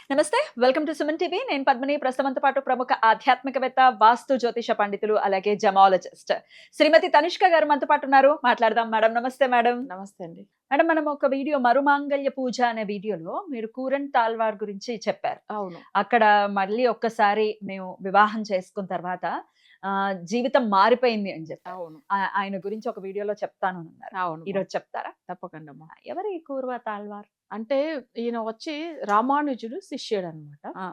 నమస్తే. Welcome to Suman TV. నేను పద్మిని. ప్రస్తుతంతో పాటు ప్రముఖ ఆధ్యాత్మికవేత్త, వాస్తు జ్యోతిష పండితులు, అలాగే జమాలజిస్ట్ శ్రీమతి తనిష్క గారు మనతో పాటు ఉన్నారు. మాట్లాడదాం. మేడం నమస్తే మేడం. నమస్తే అండి. మేడం, మనం ఒక వీడియో మరుమాంగళ్య పూజ అనే వీడియోలో మీరు కూరన్ తాల్వార్ గురించి చెప్పారు. అవును. అక్కడ మళ్ళీ ఒక్కసారి మేము వివాహం చేసుకున్న తర్వాత జీవితం మారిపోయింది అని చెప్పారు. అవును. ఆయన గురించి ఒక వీడియోలో చెప్తాను అన్నారు. అవును. ఈరోజు చెప్తారా? తప్పకుండా అమ్మా. ఎవరు ఈ కూర్వ తాల్వార్? అంటే ఈయన వచ్చి రామానుజుడు శిష్యుడు అనమాట. ఆ.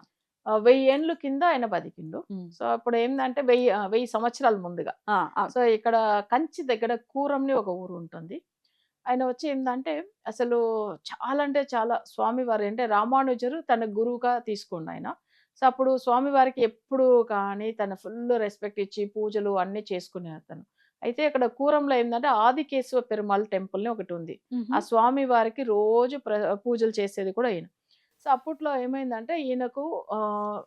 1000 ఏండ్ల కింద ఆయన బతికిండు. సో అప్పుడు ఏంటంటే 1000 సంవత్సరాల ముందుగా. సో ఇక్కడ కంచి దగ్గర కూరంని ఒక ఊరు ఉంటుంది. ఆయన వచ్చి ఏంటంటే అసలు చాలా అంటే చాలా స్వామివారి అంటే రామానుజరు తన గురువుగా తీసుకుండు ఆయన. సో అప్పుడు స్వామివారికి ఎప్పుడు కానీ తన ఫుల్ రెస్పెక్ట్ ఇచ్చి పూజలు అన్ని చేసుకునే అతను. అయితే ఇక్కడ కూరంలో ఏంటంటే ఆదికేశవ పెరుమాళ్ టెంపుల్ ని ఒకటి ఉంది. ఆ స్వామి వారికి రోజు పూజలు చేసేది కూడా ఈయన. సో అప్పట్లో ఏమైందంటే ఈయనకు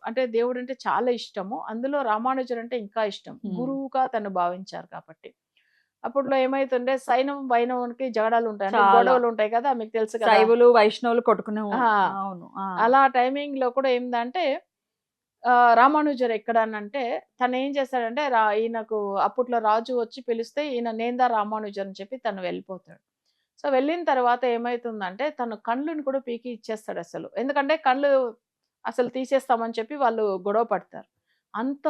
అంటే దేవుడు అంటే చాలా ఇష్టము. అందులో రామానుజర్ అంటే ఇంకా ఇష్టం. గురువుగా తను భావించారు కాబట్టి. అప్పట్లో ఏమైతుండే సైనం వైణవానికి జగడాలు ఉంటాయి, గొడవలు ఉంటాయి కదా, మీకు తెలుసు కదా, శైవులు వైష్ణవులు కొట్టుకునే. అలా టైమింగ్ లో కూడా ఏంటంటే రామానుజర్ ఎక్కడనంటే తను ఏం చేస్తాడంటే ఈయనకు అప్పట్లో రాజు వచ్చి పిలిస్తే ఈయన నేందా రామానుజర్ అని చెప్పి తను వెళ్ళిపోతాడు. సో వెళ్ళిన తర్వాత ఏమైతుందంటే తను కళ్ళుని కూడా పీకి ఇచ్చేస్తాడు అసలు. ఎందుకంటే కళ్ళు అసలు తీసేస్తామని చెప్పి వాళ్ళు గొడవ పడతారు. అంత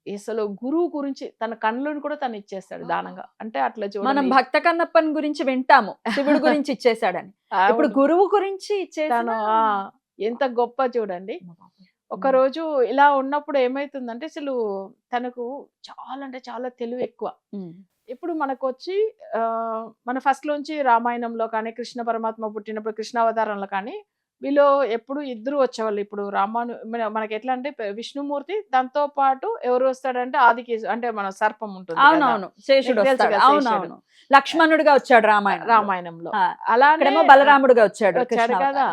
అసలు గురువు గురించి తన కళ్ళుని కూడా తను ఇచ్చేస్తాడు దానంగా. అంటే అట్లా మనం భక్త కన్నప్పన్ గురించి వింటాము, శివుడు గురించి ఇచ్చేసాడని. ఇప్పుడు గురువు గురించి ఇచ్చేసాను. ఎంత గొప్ప చూడండి. ఒక రోజు ఇలా ఉన్నప్పుడు ఏమైతుందంటే అసలు తనకు చాలా అంటే చాలా తెలివి ఎక్కువ. ఇప్పుడు మనకు వచ్చి మన ఫస్ట్ లోంచి రామాయణంలో కానీ కృష్ణ పరమాత్మ పుట్టినప్పుడు కృష్ణావతారంలో కానీ వీళ్ళు ఎప్పుడు ఇద్దరు వచ్చేవాళ్ళు. ఇప్పుడు మనకి ఎట్లా అంటే విష్ణుమూర్తి, దాంతో పాటు ఎవరు వస్తాడంటే ఆదికేశు అంటే మన సర్పం ఉంటుంది. అవునవును, శేషుడు వస్తాడు. అవునవును, లక్ష్మణుడిగా వచ్చాడు రామాయణంలో. అలానే బలరాముడుగా వచ్చాడు కదా.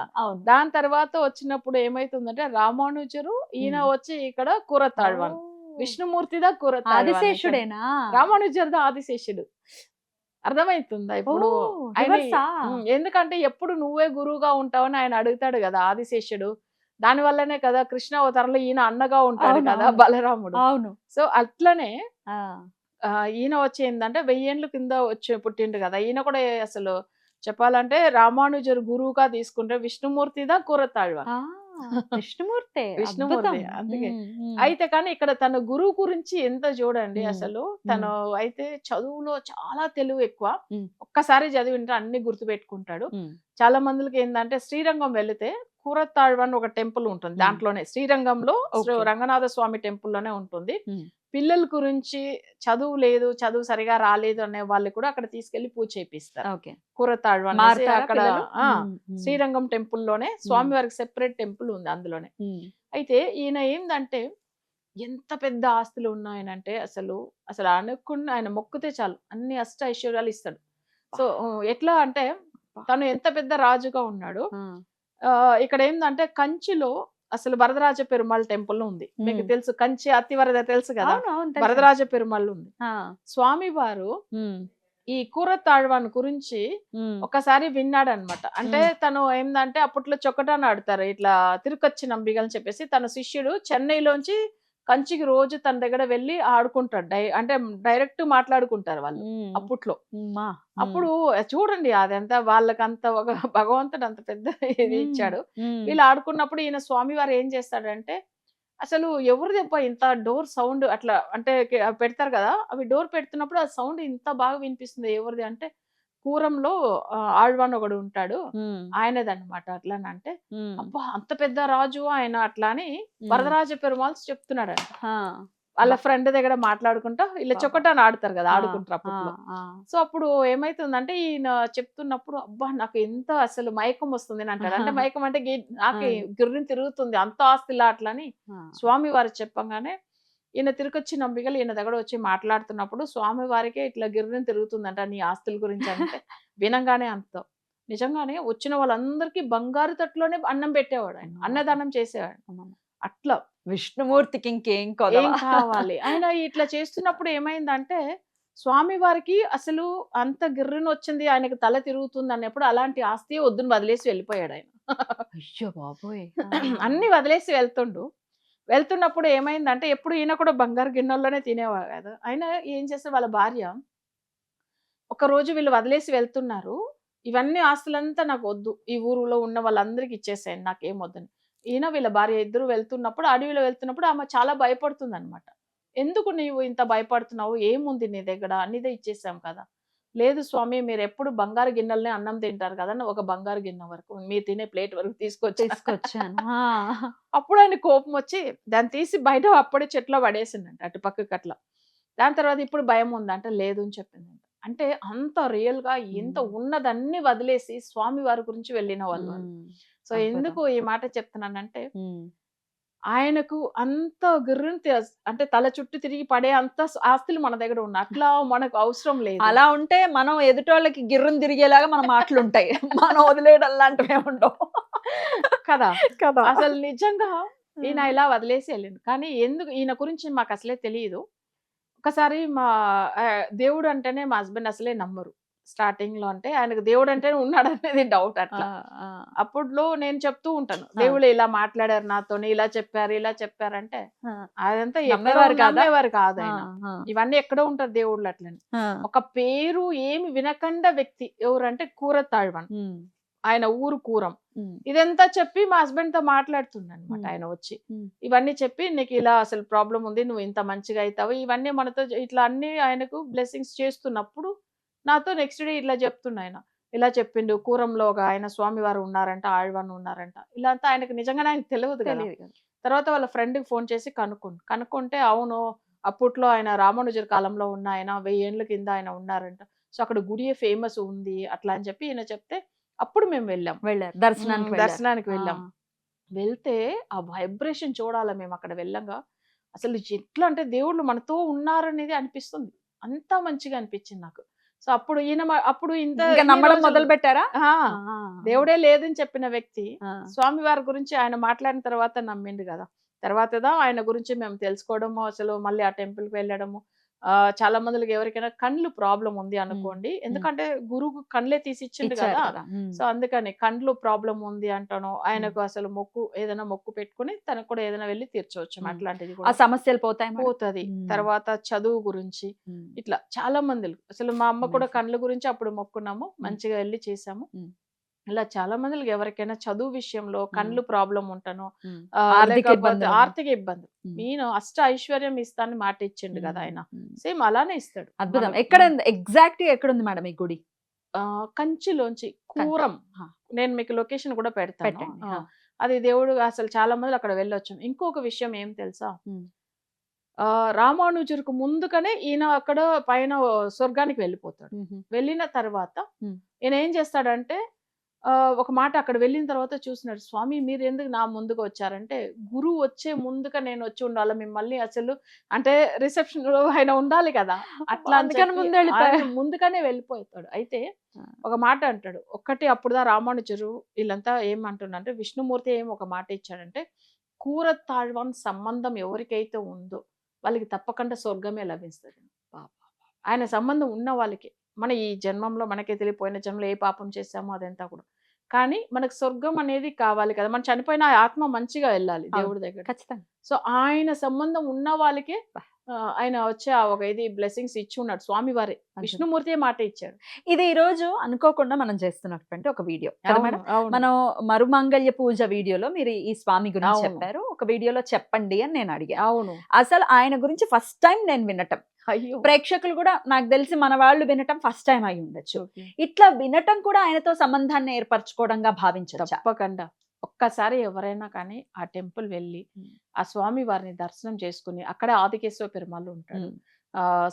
దాని తర్వాత వచ్చినప్పుడు ఏమైతుందంటే రామానుజరు ఈయన వచ్చి ఇక్కడ కూరతాళ్వాన్, విష్ణుమూర్తిదా ఆదిశేషుడేనా, రామానుజర్దా ఆదిశేషుడు. అర్థమవుతుందా ఇప్పుడు? ఎందుకంటే ఎప్పుడు నువ్వే గురువుగా ఉంటావని ఆయన అడుగుతాడు కదా ఆదిశేషుడు. దాని వల్లనే కదా కృష్ణ అవతారంలో ఈయన అన్నగా ఉంటాడు కదా బలరాముడు. అవును. సో అట్లనే ఈయన వచ్చి ఏంటంటే 1000 ఏండ్ల కింద వచ్చి పుట్టిండు కదా. ఈయన కూడా అసలు చెప్పాలంటే రామానుజరు గురువుగా తీసుకుంటే విష్ణుమూర్తిదా కూరతాళ్వాన్. విష్ణుమూర్తి. అందుకే అయితే కానీ ఇక్కడ తన గురువు గురించి ఎంత చూడండి అసలు. తను అయితే చదువులో చాలా తెలివి ఎక్కువ. ఒక్కసారి చదివింటే అన్ని గుర్తు పెట్టుకుంటాడు. చాలా మందికి ఏంటంటే శ్రీరంగం వెళితే కూరతాళ్వాన్ ఒక టెంపుల్ ఉంటుంది, దాంట్లోనే శ్రీరంగంలో రంగనాథ స్వామి టెంపుల్ లోనే ఉంటుంది. పిల్లల గురించి చదువు లేదు, చదువు సరిగా రాలేదు అనే వాళ్ళు కూడా అక్కడ తీసుకెళ్లి పూజ చేపిస్తారు. కూరతాళ్వాన్ అక్కడ శ్రీరంగం టెంపుల్ లోనే స్వామివారికి సెపరేట్ టెంపుల్ ఉంది అందులోనే. అయితే ఈయన ఏంటంటే ఎంత పెద్ద ఆస్తులు ఉన్నాయనంటే అసలు అసలు అనుకున్న ఆయన మొక్కుతే చాలు అన్ని అష్ట ఐశ్వర్యాలు ఇస్తాడు. సో ఎట్లా అంటే తను ఎంత పెద్ద రాజుగా ఉన్నాడు. ఇక్కడ ఏంటంటే కంచిలో అసలు వరదరాజ పెరుమాళ్ టెంపుల్ ఉంది, మీకు తెలుసు. కంచి అతివరద తెలుసు కదా, వరదరాజ పెరుమాళ్ ఉంది. స్వామి వారు ఈ కూరతాళ్వాన్ గురించి ఒకసారి విన్నాడు అనమాట. అంటే తను ఏందంటే అప్పట్లో చొక్కటాన్ని ఆడతారు ఇట్లా తిరుకొచ్చి నంబిగల్ అని చెప్పేసి తన శిష్యుడు చెన్నైలోంచి కంచికి రోజు తన దగ్గర వెళ్ళి ఆడుకుంటాడు. అంటే డైరెక్ట్ మాట్లాడుకుంటారు వాళ్ళు అప్పట్లో. అప్పుడు చూడండి అదంతా వాళ్ళకంత ఒక భగవంతుడు అంత పెద్ద ఇది ఇచ్చాడు. వీళ్ళు ఆడుకున్నప్పుడు ఈయన స్వామి వారు ఏం చేస్తాడంటే అసలు ఎవరు దెబ్బ ఇంత డోర్ సౌండ్ అట్లా అంటే పెడతారు కదా, అవి డోర్ పెడుతున్నప్పుడు ఆ సౌండ్ ఇంత బాగా వినిపిస్తుంది, ఎవరిది అంటే కూరంలో ఆళ్వాన్ ఒకడు ఉంటాడు, ఆయనదన్నమాట. అట్లానంటే అబ్బా అంత పెద్ద రాజు ఆయన అట్లా అని వరదరాజ పెరుమాల్స్ చెప్తున్నాడంట. వాళ్ళ ఫ్రెండ్ దగ్గర మాట్లాడుకుంటా ఇలా చొక్కటాన్ని ఆడుతారు కదా, ఆడుకుంటారు అప్పట్లో. సో అప్పుడు ఏమైతుందంటే ఈయన చెప్తున్నప్పుడు అబ్బా నాకు ఎంత అసలు మైకం వస్తుంది అని అంటాడు. అంటే మైకం అంటే నాకు గిర్రిని తిరుగుతుంది అంత ఆస్తిలా అట్లా అని స్వామి వారు చెప్పగానే ఈయన తిరుకొచ్చి నంబిగలు ఈయన దగ్గర వచ్చి మాట్లాడుతున్నప్పుడు స్వామి వారికే ఇట్లా గిర్రిని తిరుగుతుందంట నీ ఆస్తుల గురించి. అంటే వినంగానే అంత నిజంగానే వచ్చిన వాళ్ళందరికీ బంగారు తట్టులోనే అన్నం పెట్టేవాడు ఆయన, అన్నదానం చేసేవాడు. అట్లా విష్ణుమూర్తికి ఇంకేం కావాలి. ఆయన ఇట్లా చేస్తున్నప్పుడు ఏమైందంటే స్వామి వారికి అసలు అంత గిర్రిని వచ్చింది, ఆయనకు తల తిరుగుతుంది అన్నప్పుడు అలాంటి ఆస్తి వద్దును వదిలేసి వెళ్ళిపోయాడు ఆయన. అయ్యో బాబోయ్! అన్ని వదిలేసి వెళ్తున్నప్పుడు ఏమైందంటే ఎప్పుడు ఈయన కూడా బంగారు గిన్నెల్లోనే తినేవాడు కదా. అయినా ఏం చేస్తే వాళ్ళ భార్య ఒకరోజు వీళ్ళు వదిలేసి వెళ్తున్నారు. ఇవన్నీ ఆస్తులంతా నాకొద్దు. ఈ ఊరులో ఉన్న వాళ్ళందరికి ఇచ్చేసేయండి. నాకేమొద్దని. ఈయన వీళ్ళ భార్య ఇద్దరు వెళ్తున్నప్పుడు అడవిలో వెళ్తున్నప్పుడు ఆమె చాలా భయపడుతుందన్నమాట. ఎందుకు నీవు ఇంత భయపడుతున్నావు? ఏముంది నీ దగ్గర? అన్నిదే ఇచ్చేసాం కదా! లేదు స్వామి మీరెప్పుడు బంగారు గిన్నెలనే అన్నం తింటారు కదా! అని ఒక బంగారు గిన్నె వరకు మీరు తినే ప్లేట్ వరకు తీసుకొచ్చాను. అప్పుడు ఆయనకి కోపమొచ్చి దాన్ని తీసి బయట అప్పుడే చెట్లో పడేసిండంట. అటు పక్కకి అట్లా. దాని తర్వాత ఇప్పుడు భయముందా? అంటే లేదు అని చెప్పిందంట. అంటే అంత రియల్‌గా ఎంత ఉన్నదన్నీ వదిలేసి స్వామి వారి గురించి వెళ్ళిన వాళ్ళు వాళ్ళు. సో, అద్భుతం. ఎందుకు ఈ మాట చెప్తున్నానంటే హ్మ్. ఆయనకు అంత గిర్రున అంటే తల చుట్టూ తిరిగి పడే అంత ఆస్తులు మన దగ్గర ఉన్నాయి. అట్లా మనకు అవసరం లేదు. అలా ఉంటే మనం ఎదుటోళ్ళకి గిర్రున తిరిగేలాగా మన మాటలుంటాయి. మనం వదిలేయడం లాంటివేం ఉండవు. కదా! కదా! అసలు నిజంగా ఈయన ఇలా వదిలేసి ఎళ్ళిండు. కానీ ఎందుకు ఈయన గురించి మాకసలే తెలీదు. ఒకసారి మా దేవుడు అంటేనే మా హస్బెండ్ అసలే నమ్మరు. స్టార్టింగ్‌లో అంటే ఆయనకు దేవుడంటేనే ఉన్నాడనేది డౌట్ ఆ! అట్లా. ఆ! అప్పట్లో నేను చెప్తూ ఉంటాను. ఆ! దేవుళ్ళు ఇలా మాట్లాడారు నాతోని, ఇలా చెప్పారు, ఇలా చెప్పారంటే ఆ! అదంతా ఎక్కడో నమ్మేవారు కాదా? నమ్మేవారు ఆ! కాదాయన. ఆ! ఇవన్నీ ఎక్కడో ఉంటారు దేవుళ్ళు అట్లని. ఆ! ఒక పేరు ఏమి వినకండ వ్యక్తి ఎవరంటే కూరతాళ్వాన్. హ్మ్. ఆయన ఊరు కూరం. హ్మ్. ఇదంతా చెప్పి మా హస్బెండ్‌తో మాట్లాడుతుండనమాట హ్మ్. ఆయన వచ్చి. హ్మ్. ఇవన్నీ చెప్పి నీకిలా అసలు ప్రాబ్లమ్ ఉంది. నువ్వు ఇంత మంచిగా అయితావు. ఇవన్నీ మనతో ఇట్లా అన్నీ ఆయనకు బ్లెస్సింగ్స్ చేస్తున్నప్పుడు నాతో నెక్స్ట్ డే ఇట్లా చెప్తుండాయన. ఇలా చెప్పిండు. కూరంలో ఒక ఆయన స్వామివారు ఉన్నారంట. ఆళ్వాన్ ఉన్నారంట. ఇలా అంతా ఆయనకు నిజంగానే ఆయనకు తెలవదు గదా! తెలీదు కదా! తర్వాత వాళ్ళ ఫ్రెండ్‌కి ఫోన్ చేసి కనుక్కుంటే అవును. అప్పట్లో ఆయన రామానుజర్ కాలంలో ఉన్న ఆయన 1000 ఏండ్ల కింద ఆయన ఉన్నారంట. సో, అక్కడ గుడియే ఫేమస్ ఉంది. అట్లా అని చెప్పి ఈయన చెప్తే అప్పుడు మేము వెళ్ళాం. వెళ్లారు. దర్శనానికి వెళ్లారు. దర్శనానికి ఆ! వెళ్ళాం. వెళ్తే ఆ వైబ్రేషన్ చూడాలా మేమక్కడ వెళ్ళంగా. అసలు ఎట్లా అంటే దేవుళ్ళు మనతో ఉన్నారనేది అనిపిస్తుంది. అంత మంచిగా అనిపించింది నాకు. సో, అప్పుడు ఈయన అప్పుడు ఇంకా ఇన్ని నమ్మడం రోజులు మొదలుపెట్టారా? ఆ! ఆ! దేవుడే లేదని చెప్పిన వ్యక్తి ఆ! స్వామివారి గురించి ఆయన మాట్లాడిన తర్వాత నమ్మిండు గదా! తర్వాతదా ఆయన గురించి మేము తెలుసుకోవడము, అసలు మళ్ళీ ఆ టెంపుల్‌కి వెళ్ళడము. చాలా మందికి ఎవరికైనా కండ్లు ప్రాబ్లమ్ ఉంది హ్మ్. అనుకోండి. హ్మ్. ఎందుకంటే గురువు కండ్లే తీసిచ్చిండు ఇచ్చారు గదా! కదా! హ్మ్. సో, అందుకని కండ్లు ప్రాబ్లమ్ ఉంది అంటాను. హ్మ్. ఆయనకు అసలు ఏదైనా మొక్కు పెట్టుకొని తనకు కూడా ఏదైనా వెళ్లి తీర్చొచ్చు హ్మ్. అట్లాంటిది ఆ కూడా. సమస్యలు పోతాయి మేడం? పోతది. హ్మ్. తర్వాత చదువు గురించి హ్మ్. ఇట్లా చాలా మందులు. అసలు మా అమ్మ కూడా అమేజింగ్. కండ్ల గురించి అప్పుడు మొక్కున్నాము. హ్మ్. మంచిగా ఎళ్లి చేశాము. హ్మ్. ఇలా చాలా మందికి ఎవరికైనా చదువు విషయంలో హ్మ్. కండ్లు ప్రాబ్లమ్ ఉంటానో, హ్మ్. ఆర్థిక లేకపోతే ఇబ్బందులున్నాయి. ఆర్థిక ఇబ్బందులు. హ్మ్. మెయిన్ ఐశ్వర్యం ఇస్తానని మాట ఇచ్చిండు గదా! హ్మ్. ఆయన. హ్మ్. సేమ్ అలానే ఇస్తాడు. అద్భుతం. మనకు ఎక్కడ ఎగ్జాక్ట్‌గా ఎక్కడుంది మేడం ఈ గుడి? కంచిలోంచి కంచి. కూరం. ఆ! నేను మీకు లొకేషన్ కూడా పెడతాను. పెట్టండి. ఆ! అది దేవుడు అసలు చాలా మంది అక్కడ వెళ్ళొచ్చు. ఇంకొక విషయం ఏం తెలుసా? హ్మ్. రామానుజునికి ముందుగానే ఈయన అక్కడ పైన స్వర్గానికి వెళ్ళిపోతాడు. హుహు. వెళ్ళిన తర్వాత హ్మ్. ఈయన ఏం చేస్తాడంటే ఒక మాట అక్కడ వెళ్ళిన తర్వాత చూసినాడు. స్వామి మీరెందుకు నా ముందుగా వచ్చారంటే, గురువు వచ్చే ముందుగా నేనొచ్చి ఉండాలా మిమ్మల్ని అసలు అంటే రిసెప్షన్‌లో ఆయన ఉండాలి కదా! అట్లా అని అందుకని చెప్పి ఆయన ముందెళ్ళిపోయారు. ముందుగానే వెళ్ళిపోతాడు. అయితే ఆ! ఒక మాట అంటాడు. ఒక్కటి అప్పుడుదా రామానుజరు వీళ్ళంతా ఏమంటున్నారంటే విష్ణుమూర్తి ఒక మాట ఇచ్చాడంటే, "కూరతాళ్వాన్ సంబంధం ఎవరికైతే ఉందో వాళ్ళకి తప్పకుండా స్వర్గమే లభిస్తది." పాపం. ఆయన సంబంధం ఉన్న వాళ్ళకి. మన ఈ జన్మంలో మనకే తెలియ పోయిన జన్మలో ఏ పాపం చేశామో అదంతా కూడా. కానీ మనకు స్వర్గం అనేది కావాలి కదా! మనం చనిపోయిన ఆ ఆత్మ మంచిగా వెళ్ళాలి అవును. దేవుడి దగ్గరికి. ఖచ్చితంగా. సో, ఆయన సంబంధం ఉన్న వాళ్ళకే అబ్బా! ఆయన వచ్చి ఆ ఒక ఇది బ్లెస్సింగ్స్ ఇచ్చున్నాడు స్వామివారే. అద్భుతం. విష్ణుమూర్తియే మాట ఇచ్చాడు. ఇది ఈరోజు అనుకోకుండా మనం చేస్తున్నటువంటి ఒక వీడియో కదా అవును. మేడం? అవును. మనం మరుమాంగళ్య పూజ వీడియోలో మీరు ఈ స్వామి గురించి అవును. చెప్పారు. ఒక వీడియోలో చెప్పండి అని నేను అడిగాను. అవును. అసలు ఆయన గురించి ఫస్ట్ టైమ్ నేను వినటం. అయ్యో! ప్రేక్షకులు కూడా నాకు తెలిసి మన వాళ్ళు వినటం ఫస్ట్ టైమ్ అయి ఉండొచ్చు. ఓకే. ఇట్లా వినటం కూడా ఆయనతో సంబంధాన్ని ఏర్పరచుకోవడంగా భావించొచ్చా? తప్పకుండా. ఒక్కసారి ఎవరైనా కానీ ఆ టెంపుల్ వెళ్ళి, హ్మ్. ఆ స్వామి వారిని దర్శనం చేసుకొని, అక్కడే ఆదికేశవ పెరుమాళ్ ఉంటాడు. హ్మ్.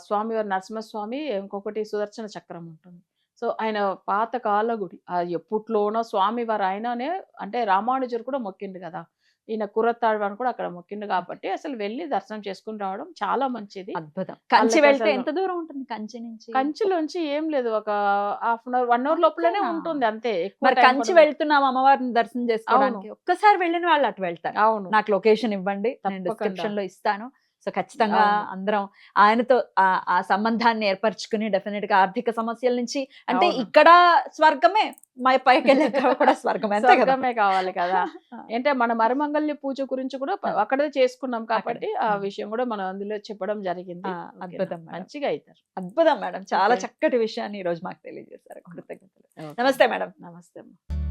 స్వామివారు నరసింహస్వామి, ఇంకొకటి సుదర్శన చక్రం ఉంటుంది. సో, ఆయన పాతకాల గుడి. ఎప్పట్లోనో స్వామివారు ఆయననే అంటే రామానుజరు కూడా మొక్కిండు గదా! ఈయన కురత్తాళ్వాన్ కూడా అక్కడ మొక్కిండు కాబట్టి, అసలు వెళ్లి దర్శనం చేసుకొని రావడం చాలా మంచిది. అద్భుతం. కంచి వెళ్తే వాళ్ళకసలు ఎంత దూరం ఉంటుంది కంచి నుంచి? కంచిలోంచి ఏం లేదు. ఒక హాఫ్ అన్ అవర్, 1 అవర్ లోపలనే అంతేనా? ఉంటుంది అంతే. ఎక్కువ మరి టైం కంచి పడదు. వెళ్తున్నాం అమ్మవారిని దర్శనం అవును. చేసుకోవడానికి. ఒక్కసారి వెళ్ళిన వాళ్ళు అటు వెళ్తారు. అవును. నాకు లొకేషన్ ఇవ్వండి. నేను తప్పకుండా. డిస్క్రిప్షన్‌లో ఇస్తాను. సో ఖచ్చితంగా అవును. అందరం ఆయనతో ఆ సంబంధాన్ని ఏర్పరచుకుని డెఫినెట్ గా ఆర్థిక సమస్యల నుంచి, అంటే అవును. ఇక్కడ స్వర్గమే, మా పైకి వెళ్ళాక కూడా స్వర్గమే, అంతే కదా. స్వర్గమే కావాలి కదా. అంటే మన మరుమంగళ్య పూజ గురించి కూడా అక్కడే చేసుకున్నాం కాబట్టి ఆ అక్కడే. విషయం కూడా మనం అందులో చెప్పడం జరిగింది. ఓకేనా? అద్భుతం మేడం, మంచిగా అవుతారు. అద్భుతం మేడం, చాలా ఓకే. చక్కటి విషయాన్ని ఈ రోజు మాకు తెలియజేశారు. కృతజ్ఞతలు. ఓకే. నమస్తే మేడం. నమస్తే అమ్మా.